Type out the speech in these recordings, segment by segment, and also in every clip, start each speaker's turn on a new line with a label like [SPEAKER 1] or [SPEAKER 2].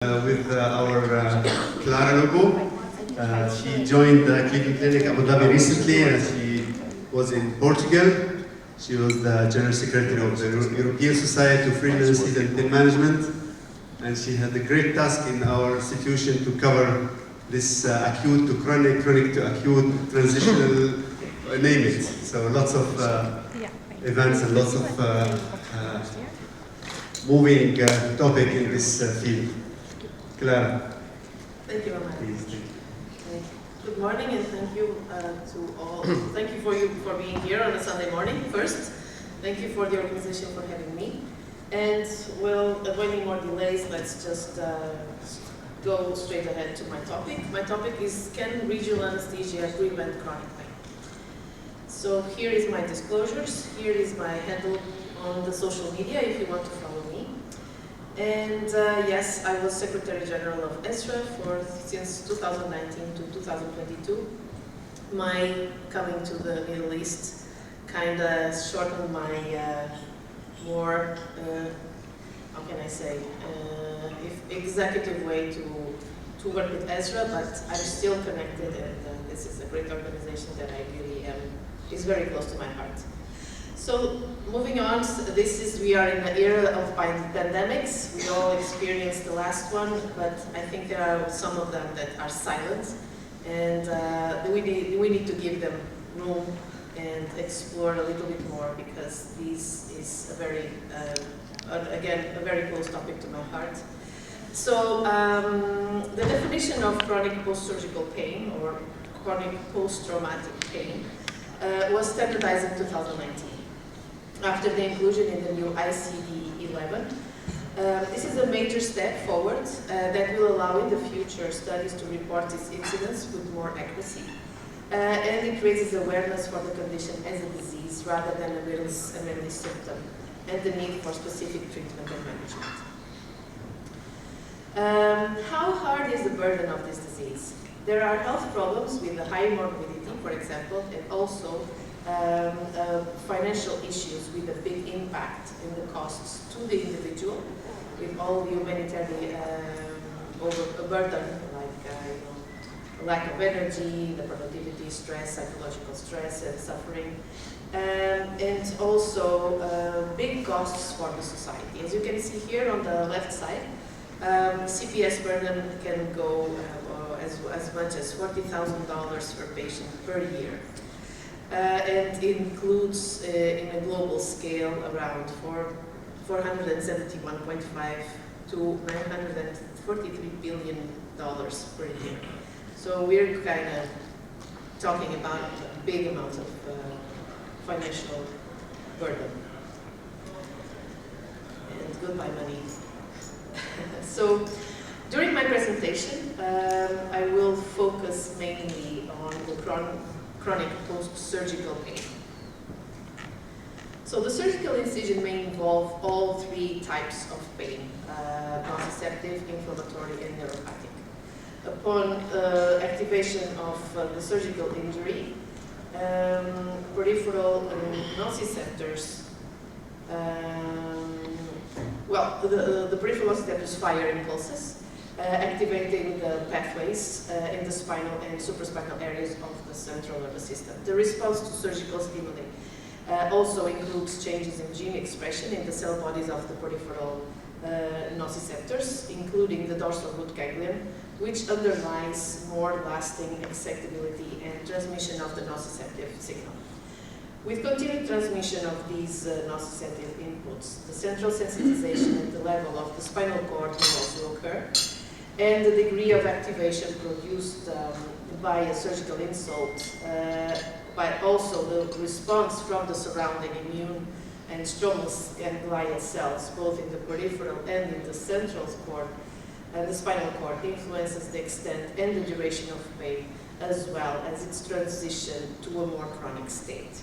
[SPEAKER 1] With our Clara Lobo. She joined the Cleveland Clinic Abu Dhabi recently, and she was in Portugal. She was the General Secretary of the European Society of Renal Anesthesia and Pain Management, and she had a great task in our institution to cover this acute to chronic, chronic to acute, transitional, name it. So lots of events and lots of moving topic in this field. Clara.
[SPEAKER 2] Thank you very much.
[SPEAKER 1] Please.
[SPEAKER 2] Good morning, and thank you to all. Thank you for being here on a Sunday morning. First, thank you for the organization for having me. And well, avoiding more delays, let's just go straight ahead to my topic. My topic is: can regional anesthesia prevent chronic pain? So here is my disclosures. Here is my handle on the social media if you want to follow me. And yes, I was Secretary General of ESRA since 2019 to 2022. My coming to the Middle East kind of shortened my more, how can I say, executive way to work with ESRA, but I'm still connected, and this is a great organization that I really is very close to my heart. So moving on, we are in the era of pandemics. We all experienced the last one, but I think there are some of them that are silent, and we need to give them room and explore a little bit more, because this is a very, again, a very close topic to my heart. So the definition of chronic post-surgical pain or chronic post-traumatic pain was standardized in 2019. After the inclusion in the new ICD-11. This is a major step forward that will allow in the future studies to report its incidence with more accuracy. And it raises awareness for the condition as a disease rather than a merely symptom, and the need for specific treatment and management. How hard is the burden of this disease? There are health problems with a high morbidity, for example, and also financial issues with a big impact in the costs to the individual, with all the humanitarian burden, like lack of energy, the productivity stress, psychological stress and suffering, and also big costs for the society. As you can see here on the left side, CPS burden can go as much as $40,000 per patient per year. And it includes, in a global scale, around $471.5 to $943 billion per year. So we're kind of talking about a big amount of financial burden. And goodbye money. So during my presentation, I will focus mainly on the chronic post-surgical pain. So the incision may involve all three types of pain: nociceptive, inflammatory, and neuropathic. Upon activation of the surgical injury, peripheral nociceptors, the peripheral nociceptors fire impulses, activating the pathways in the spinal and supraspinal areas of the central nervous system. The response to surgical stimuli also includes changes in gene expression in the cell bodies of the peripheral nociceptors, including the dorsal root ganglion, which underlies more lasting excitability and transmission of the nociceptive signal. With continued transmission of these nociceptive inputs, the central sensitization at the level of the spinal cord may also occur, and the degree of activation produced by a surgical insult, but also the response from the surrounding immune and stromal and glial cells, both in the peripheral and in the central cord and the spinal cord, influences the extent and the duration of pain, as well as its transition to a more chronic state.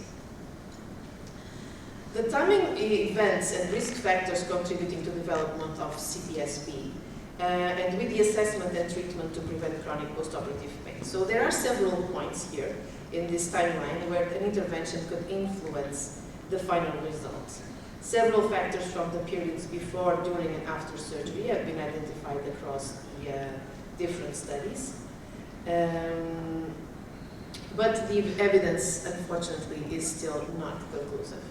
[SPEAKER 2] The timing events and risk factors contributing to development of CPSP, and with the assessment and treatment to prevent chronic postoperative pain. So there are several points here in this timeline where an intervention could influence the final result. Several factors from the periods before, during, and after surgery have been identified across the different studies. But the evidence, unfortunately, is still not conclusive.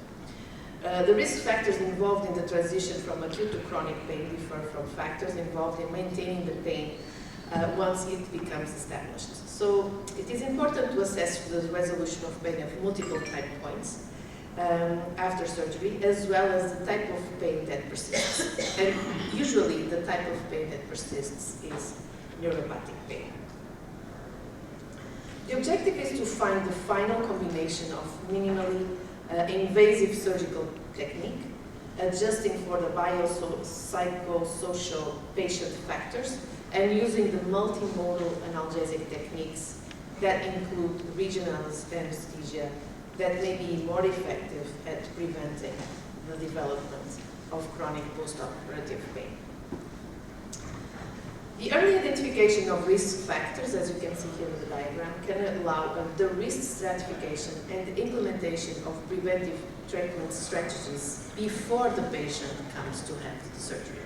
[SPEAKER 2] The risk factors involved in the transition from acute to chronic pain differ from factors involved in maintaining the pain once it becomes established. So it is important to assess the resolution of pain at multiple time points after surgery, as well as the type of pain that persists. And usually the type of pain that persists is neuropathic pain. The objective is to find the final combination of minimally invasive surgical technique, adjusting for the biopsychosocial patient factors, and using the multimodal analgesic techniques that include regional anesthesia that may be more effective at preventing the development of chronic post-operative pain. The early identification of risk factors, as you can see here in the diagram, can allow the risk stratification and the implementation of preventive treatment strategies before the patient comes to have the surgery.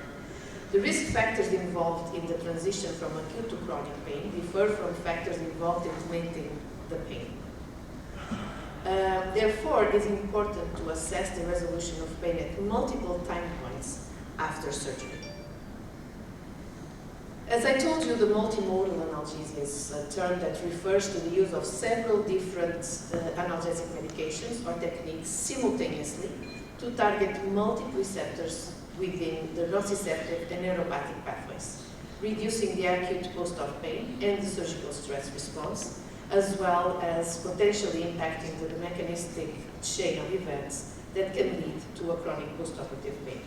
[SPEAKER 2] The risk factors involved in the transition from acute to chronic pain differ from factors involved in maintaining the pain. Therefore, it is important to assess the resolution of pain at multiple time points after surgery. As I told you, the multimodal analgesia is a term that refers to the use of several different analgesic medications or techniques simultaneously to target multiple receptors within the nociceptive and neuropathic pathways, reducing the acute post-op pain and the surgical stress response, as well as potentially impacting the mechanistic chain of events that can lead to a chronic post-operative pain.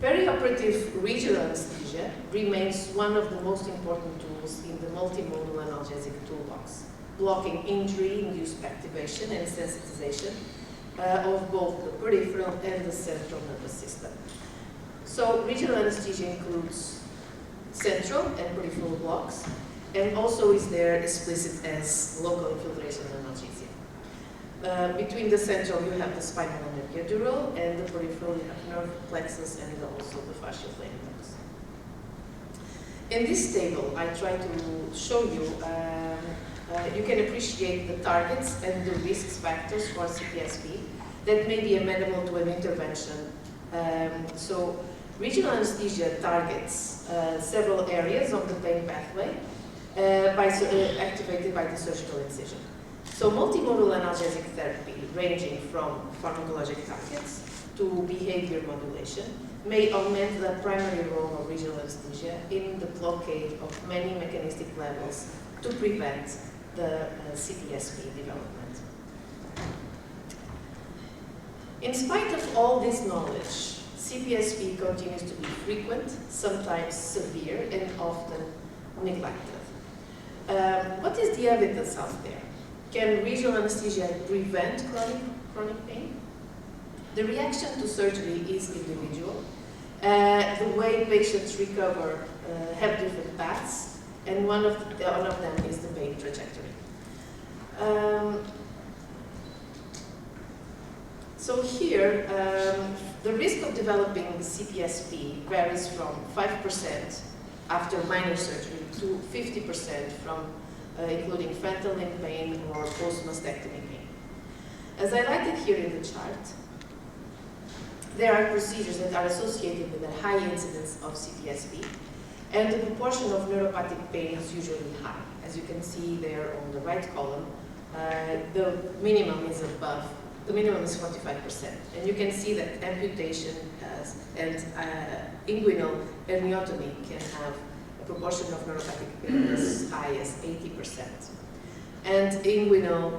[SPEAKER 2] Perioperative regional anesthesia remains one of the most important tools in the multimodal analgesic toolbox, blocking injury-induced activation and sensitization of both the peripheral and the central nervous system. So regional anesthesia includes central and peripheral blocks, and also is there explicit as local infiltration analgesia. Between the central you have the spinal and epidural, and the peripheral you have nerve plexus and also the fascial flanks. In this table I try to show you, you can appreciate the targets and the risk factors for CPSP that may be amenable to an intervention. So regional anesthesia targets several areas of the pain pathway activated by the surgical incision. So multimodal analgesic therapy, ranging from pharmacologic targets to behavior modulation, may augment the primary role of regional anesthesia in the blockade of many mechanistic levels to prevent the CPSP development. In spite of all this knowledge, CPSP continues to be frequent, sometimes severe, and often neglected. What is the evidence out there? Can regional anesthesia prevent chronic pain? The reaction to surgery is individual. The way patients recover have different paths, and one of them is the pain trajectory. So here, the risk of developing CPSP varies from 5% after minor surgery to 50% from including frontal limb pain or post-mastectomy pain. As highlighted here in the chart, there are procedures that are associated with a high incidence of CPSP, and the proportion of neuropathic pain is usually high. As you can see there on the right column, the minimum is 45%. And you can see that amputation and inguinal amniotomy can have a proportion of neuropathic pain as high as 80%. And inguinal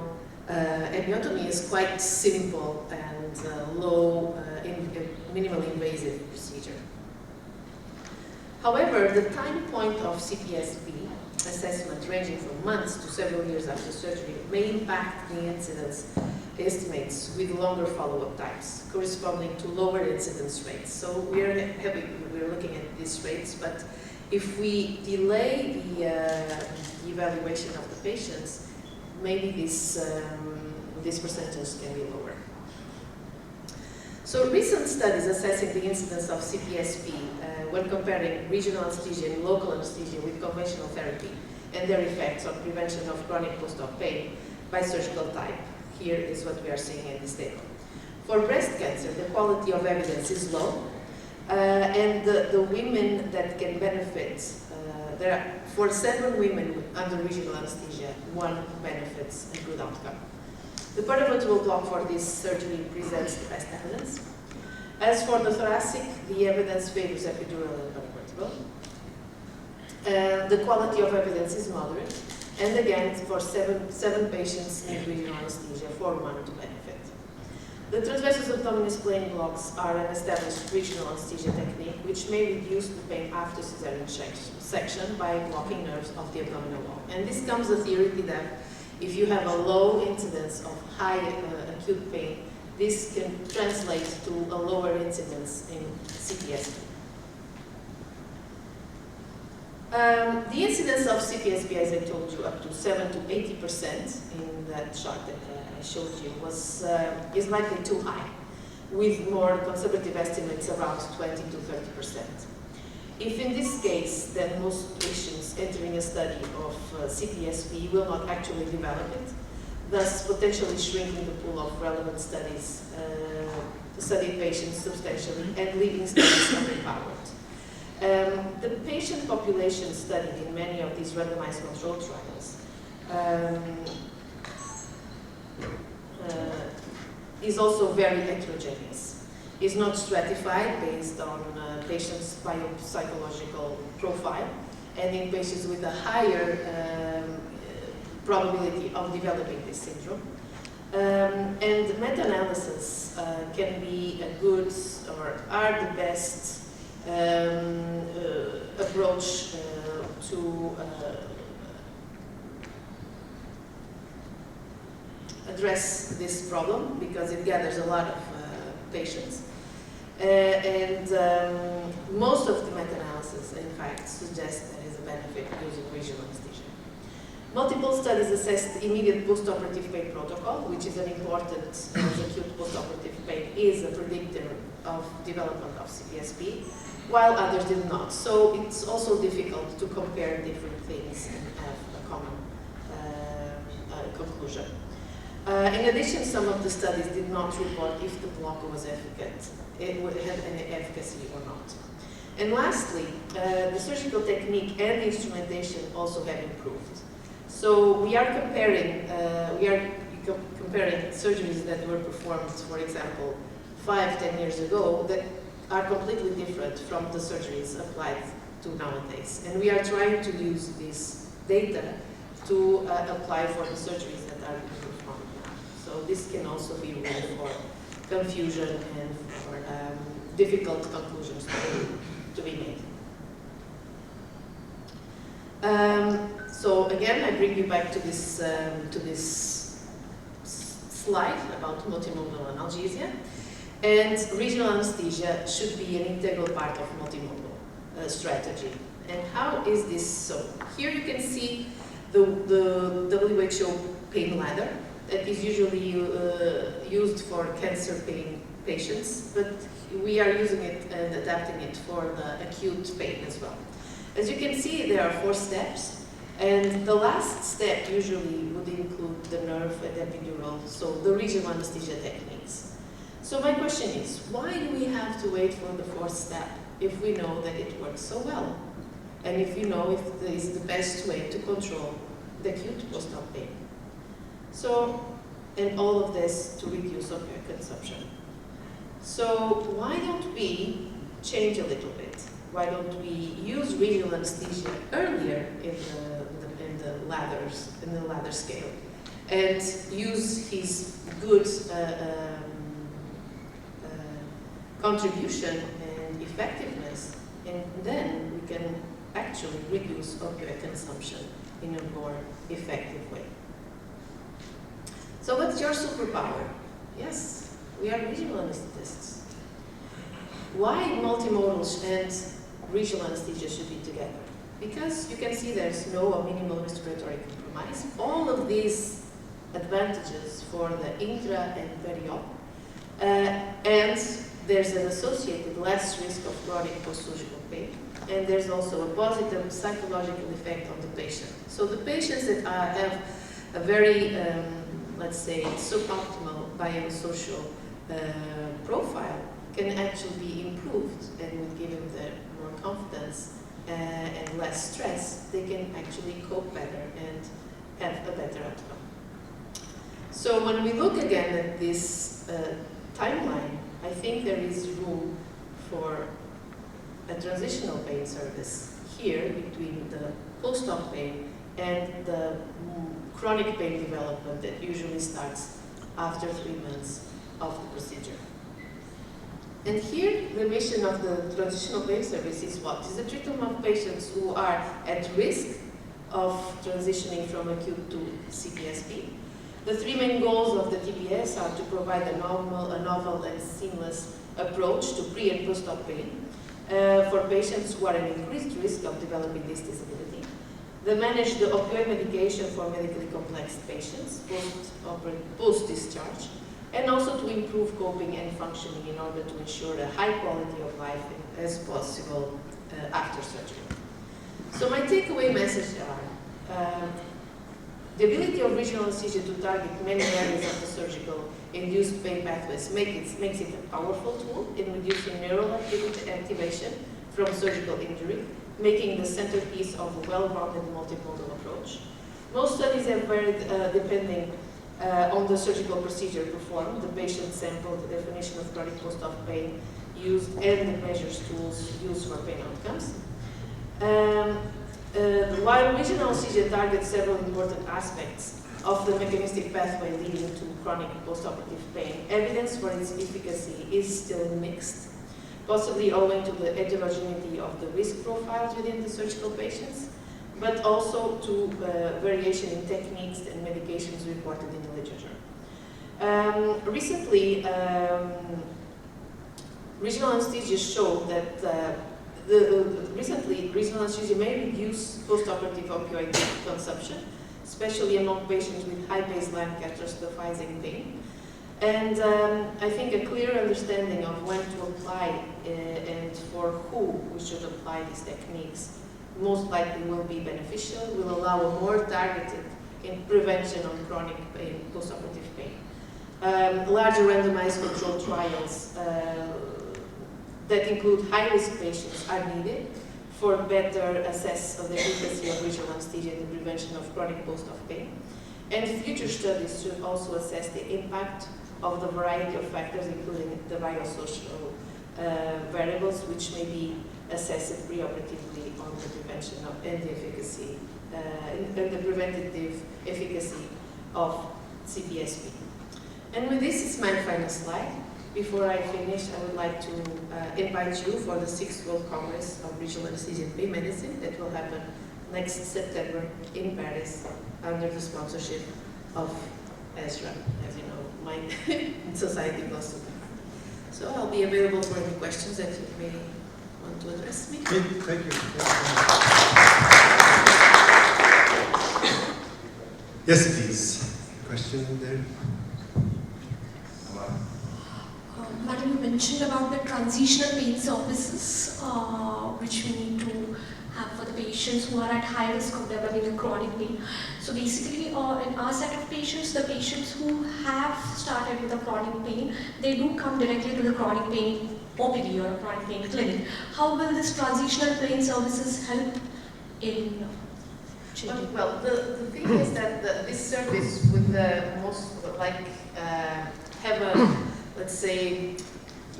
[SPEAKER 2] amniotomy is quite simple and low, minimally invasive procedure. However, the time point of CPSP assessment, ranging from months to several years after surgery, may impact the incidence estimates with longer follow-up times, corresponding to lower incidence rates. So we're looking at these rates, but if we delay the evaluation of the patients, maybe this percentage can be lower. So recent studies assessing the incidence of CPSP when comparing regional anesthesia and local anesthesia with conventional therapy and their effects on prevention of chronic post-op pain by surgical type. Here is what we are seeing in this table. For breast cancer, the quality of evidence is low, and the women that can benefit, for 7 women under regional anesthesia, 1 benefits a good outcome. The paravertebral block for this surgery presents the best evidence. As for the thoracic, the evidence favors epidural and paravertebral. The quality of evidence is moderate, and again, for 7 patients in regional anesthesia, for 1 to benefit. The transversus abdominis plane blocks are an established regional anesthesia technique which may reduce the pain after cesarean section by blocking nerves of the abdominal wall. And this comes a theory that if you have a low incidence of high acute pain, this can translate to a lower incidence in CPSP. The incidence of CPSP, as I told you, up to 7 to 80% in that chart that I showed you, is likely too high, with more conservative estimates around 20 to 30%. If in this case, then most patients entering a study of CPSP will not actually develop it, thus potentially shrinking the pool of relevant studies, studied patients substantially, and leaving studies underpowered. The patient population studied in many of these randomized control trials is also very heterogeneous. Is not stratified based on patients' biopsychological profile, and in patients with a higher probability of developing this syndrome. And meta-analysis can be a good, or are the best approach to address this problem, because it gathers a lot of patients. Most of the meta-analysis, in fact, suggest there is a benefit using regional anesthesia. Multiple studies assessed the immediate post-operative pain protocol, which is an important, as acute post-operative pain is a predictor of development of CPSP, while others did not. So it's also difficult to compare different things and have a common conclusion. In addition, some of the studies did not report if the block was efficacious, it would have any efficacy or not. And lastly, the surgical technique and the instrumentation also have improved. So we are comparing surgeries that were performed, for example, 5–10 years ago that are completely different from the surgeries applied to nowadays. And we are trying to use this data to apply for the surgeries that are being performed now. So this can also be room for confusion and for difficult conclusions to be made. So again, I bring you back to this slide about multimodal analgesia. And regional anesthesia should be an integral part of multimodal strategy. And how is this so? Here you can see the WHO pain ladder that is usually used for cancer pain patients, but we are using it and adapting it for the acute pain as well. As you can see, there are 4 steps, and the last step usually would include the nerve and epidural, so the regional anesthesia techniques. So my question is, why do we have to wait for the 4th step if we know that it works so well? And if we know if it is the best way to control the acute post-op pain? So, and all of this to reduce opioid consumption. So why don't we change a little bit? Why don't we use regional anesthesia earlier in the ladder scale, and use his good contribution and effectiveness, and then we can actually reduce opioid consumption in a more effective way. So what's your superpower? Yes, we are regional anesthetists. Why multimodal and regional anesthesia should be together? Because you can see there's no or minimal respiratory compromise. All of these advantages for the intra and peri-op, and there's an associated less risk of chronic post-surgical pain, and there's also a positive psychological effect on the patient. So the patients that have a very, let's say, suboptimal biosocial profile can actually be improved, and would give them more confidence and less stress. They can actually cope better and have a better outcome. So when we look again at this timeline, I think there is room for a transitional pain service here between the post-op pain and the chronic pain development that usually starts after 3 months of the procedure. And here, the mission of the transitional pain service is what? Is the treatment of patients who are at risk of transitioning from acute to CPSP. The 3 main goals of the TPS are to provide a novel and seamless approach to pre- and post-op pain for patients who are at increased risk of developing this disability. They manage the opioid medication for medically complex patients post-discharge, and also to improve coping and functioning in order to ensure a high quality of life as possible after surgery. So my takeaway messages are the ability of regional anesthesia to target many areas of the surgical induced pain pathways makes it a powerful tool in reducing neural activation from surgical injury, making the centerpiece of a well-rounded multimodal approach. Most studies have varied depending on the surgical procedure performed, the patient sample, the definition of chronic post-op pain used, and the measures tools used for pain outcomes. While regional anesthesia targets several important aspects of the mechanistic pathway leading to chronic post-operative pain, evidence for its efficacy is still mixed, possibly owing to the heterogeneity of the risk profiles within the surgical patients, but also to variation in techniques and medications reported in the literature. Recently, regional anesthesia showed that regional anesthesia may reduce post-operative opioid consumption, especially among patients with high baseline catastrophizing pain. And I think a clear understanding of when to apply and for who we should apply these techniques most likely will be beneficial, will allow a more targeted prevention of chronic pain, post-operative pain. Larger randomized controlled trials that include high-risk patients are needed for better assess of the efficacy of regional anesthesia in the prevention of chronic post-op pain. And future studies should also assess the impact of the variety of factors, including the biosocial variables, which may be assessed preoperatively on the prevention of and the efficacy and the preventative efficacy of CPSP. And with this is my final slide. Before I finish, I would like to invite you for the 6th World Congress of Regional Anesthesia and Pain Medicine that will happen next September in Paris under the sponsorship of ESRA, as you know, my society close to me. So I'll be available for any questions that you may want to address me.
[SPEAKER 1] Thank you. Yes, please. Question there.
[SPEAKER 3] Madam, you mentioned about the transitional pain services, which we need to have for the patients who are at high risk of developing a chronic pain. So basically, in our set of patients, the patients who have started with a chronic pain, they do come directly to the chronic pain OPD or a chronic pain clinic. How will this transitional pain services help in changing?
[SPEAKER 2] Well, the thing is that this service would most like have a, let's say,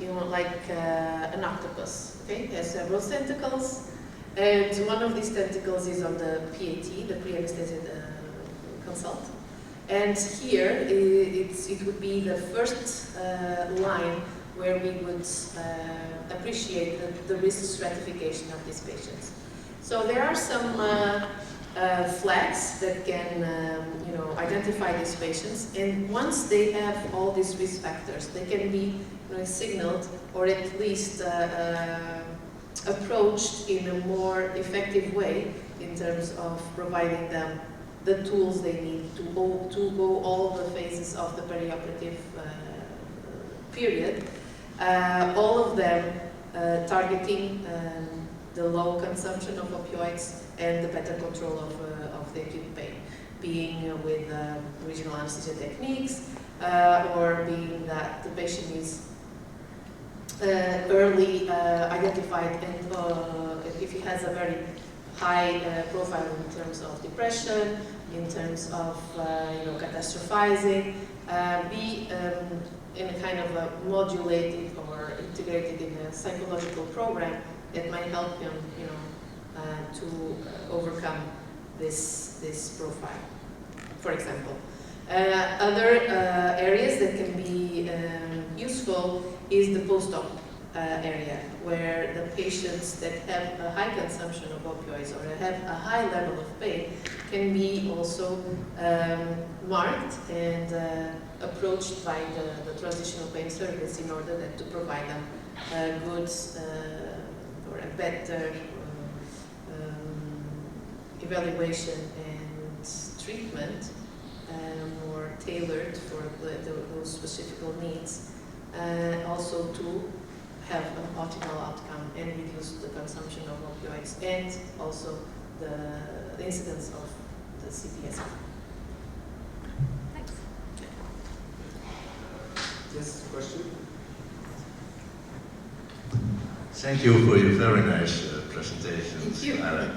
[SPEAKER 2] you know, like an octopus, okay? It has several tentacles, and one of these tentacles is on the PAT, the pre-anesthesia consult. And here, it would be the first line where we would appreciate the risk stratification of these patients. So there are some flags that can identify these patients, and once they have all these risk factors, they can be signaled or at least approached in a more effective way in terms of providing them the tools they need to go all the phases of the perioperative period, all of them targeting the low consumption of opioids and the better control of the acute pain, being with regional anesthesia techniques, or being that the patient is early identified, and if he has a very high profile in terms of depression, in terms of catastrophizing, be in a kind of a modulated or integrated in a psychological program that might help him, to overcome this profile, for example. Other areas that can be useful is the post-op area, where the patients that have a high consumption of opioids or have a high level of pain can be also marked and approached by the transitional pain service in order to provide them good or a better evaluation and treatment, more tailored for those specific needs, also to have an optimal outcome and reduce the consumption of opioids and also the incidence of the CPS.
[SPEAKER 3] Thanks.
[SPEAKER 1] Yes, question?
[SPEAKER 4] Thank you for your very nice presentation,
[SPEAKER 2] Thank you.
[SPEAKER 4] Clara.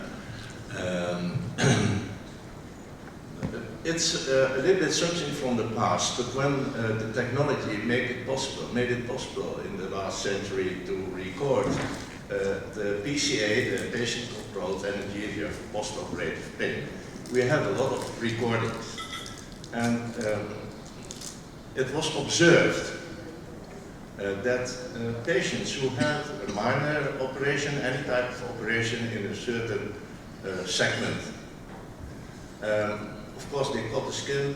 [SPEAKER 4] It's a little bit something from the past, but when the technology made it possible in the last century to record the PCA, the patient-controlled anesthesia for post-operative pain, we had a lot of recordings, and it was observed that patients who had a minor operation, any type of operation in a certain segment, of course they cut the skin,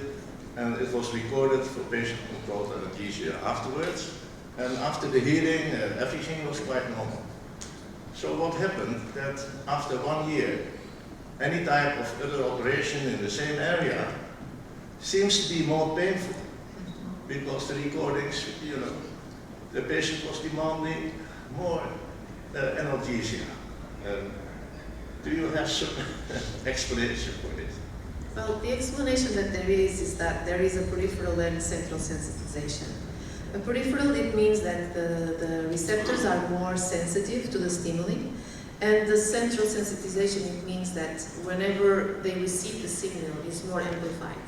[SPEAKER 4] and it was recorded for patient-controlled anesthesia afterwards, and after the healing everything was quite normal. So what happened that after 1 year, any type of other operation in the same area seems to be more painful, because the recordings, the patient was demanding more analgesia. Do you have some explanation for this?
[SPEAKER 2] Well, the explanation that there is that there is a peripheral and central sensitization. A peripheral, it means that the receptors are more sensitive to the stimuli, and the central sensitization, it means that whenever they receive the signal, it's more amplified.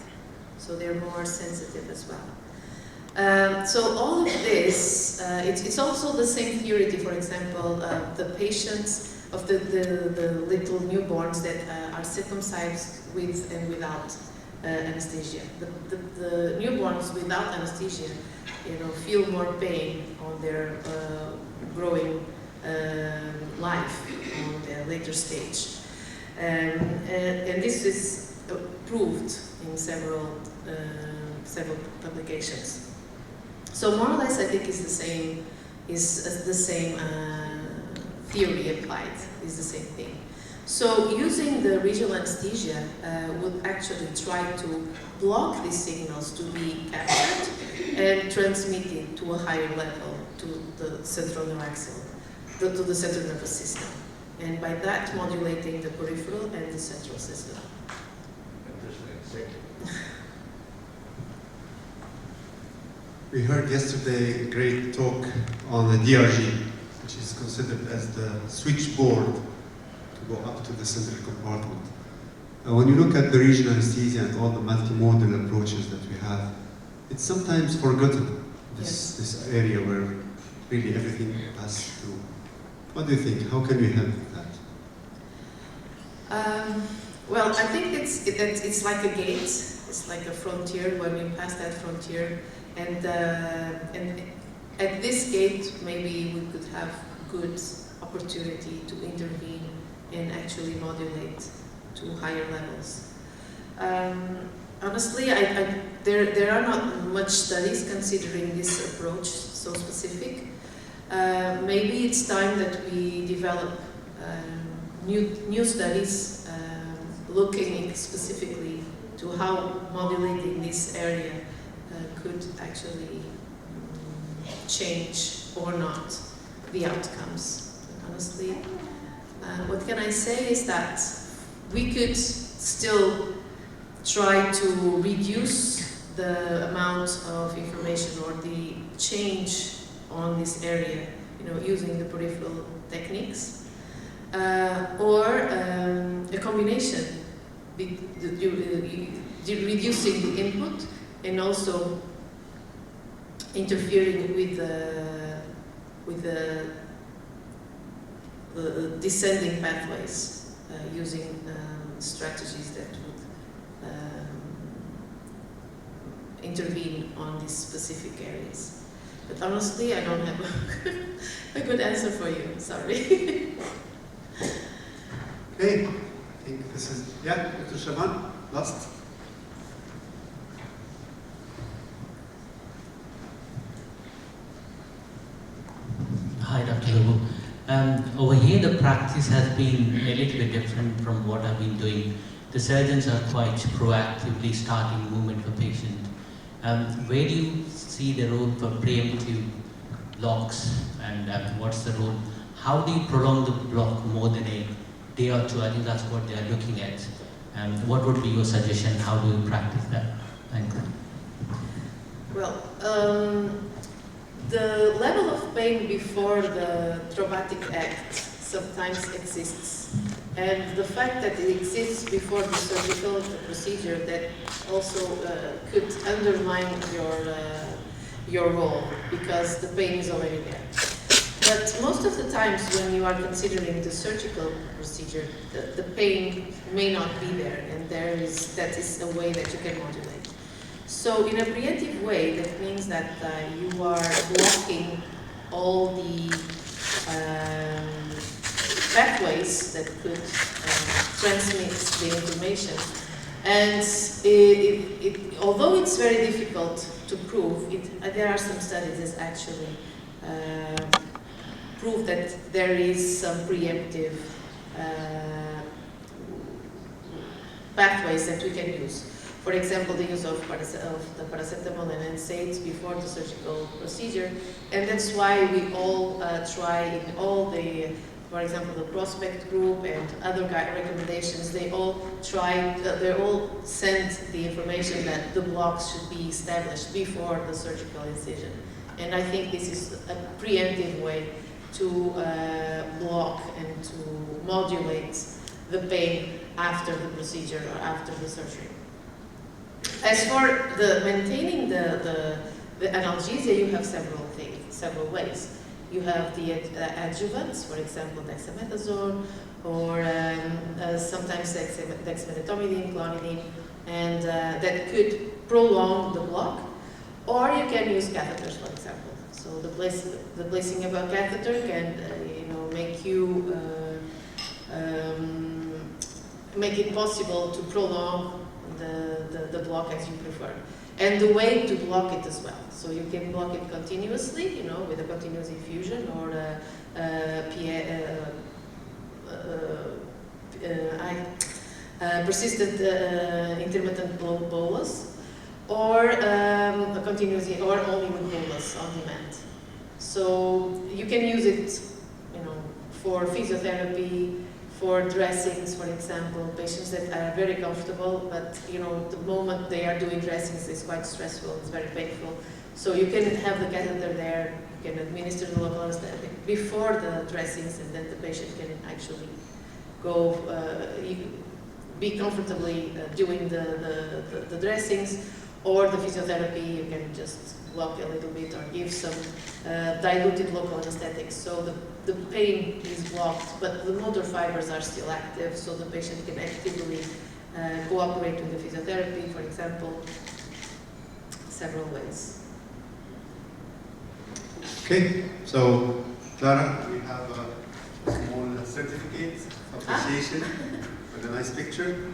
[SPEAKER 2] So they're more sensitive as well. So all of this, it's also the same theory, for example, the patients of the little newborns that are circumcised with and without anesthesia. The newborns without anesthesia, feel more pain on their growing life, on their later stage. And this is proved in several publications. So more or less, I think is the same theory applied, is the same thing. So using the regional anesthesia would actually try to block these signals to be captured and transmitted to a higher level to the central neuraxial, to the central nervous system, and by that modulating the peripheral and the central system.
[SPEAKER 4] Interesting. Thank you.
[SPEAKER 1] We heard yesterday a great talk on the DRG, which is considered as the switchboard to go up to the central compartment. When you look at the regional anesthesia and all the multimodal approaches that we have, it's sometimes forgotten, this area where really everything passes through. What do you think? How can we help with that?
[SPEAKER 2] Well, I think it's like a gate. It's like a frontier. When we pass that frontier, and at this gate, maybe we could have good opportunity to intervene and actually modulate to higher levels. Honestly, there are not much studies considering this approach so specific. Maybe it's time that we develop new studies looking specifically to how modulating this area could actually change or not the outcomes. Honestly, what can I say is that we could still try to reduce the amount of information or the change on this area, using the peripheral techniques, or a combination, reducing the input and also interfering with the descending pathways, using strategies that would intervene on these specific areas. But honestly, I don't have a good answer for you, sorry.
[SPEAKER 1] Okay, I think this is, yeah, Dr. Shaban, last.
[SPEAKER 5] Hi, Dr. Lobo. Over here, the practice has been a little bit different from what I've been doing. The surgeons are quite proactively starting movement for patient. Where do you see the role for preemptive blocks, and what's the role? How do you prolong the block more than a day or two? I think that's what they are looking at. What would be your suggestion? How do you practice that? Thanks.
[SPEAKER 2] Well, the level of pain before the traumatic act sometimes exists. And the fact that it exists before the surgical procedure, that also could undermine your role, because the pain is already there. But most of the times when you are considering the surgical procedure, the pain may not be there, and that is a way that you can modulate. So in a preemptive way, that means that you are blocking all the pathways that could transmit the information. And although it's very difficult to prove, there are some studies that actually prove that there is some preemptive pathways that we can use. For example, the use of the paracetamol and NSAIDs before the surgical procedure, and that's why we all try in all the, for example, the prospect group and other recommendations, they all send the information that the blocks should be established before the surgical incision. And I think this is a preemptive way to block and to modulate the pain after the procedure or after the surgery. As for the maintaining the analgesia, you have several ways. You have the adjuvants, for example, dexamethasone, or sometimes dexmedetomidine, clonidine, and that could prolong the block. Or you can use catheters, for example. So the placing of a catheter can, make it possible to prolong the block as you prefer. And the way to block it as well. So you can block it continuously, with a continuous infusion, or persistent intermittent bolus, or a continuous, or only with bolus on demand. So you can use it, for physiotherapy, for dressings, for example, patients that are very comfortable, but the moment they are doing dressings is quite stressful, it's very painful. So you can have the catheter there, you can administer the local anesthetic before the dressings, and then the patient can actually go, be comfortably doing the dressings, or the physiotherapy, you can just block a little bit or give some diluted local anesthetics. So the pain is blocked, but the motor fibers are still active, so the patient can actively cooperate with the physiotherapy, for example, several ways.
[SPEAKER 1] Okay, so Clara, we have a small certificate of appreciation with a nice picture.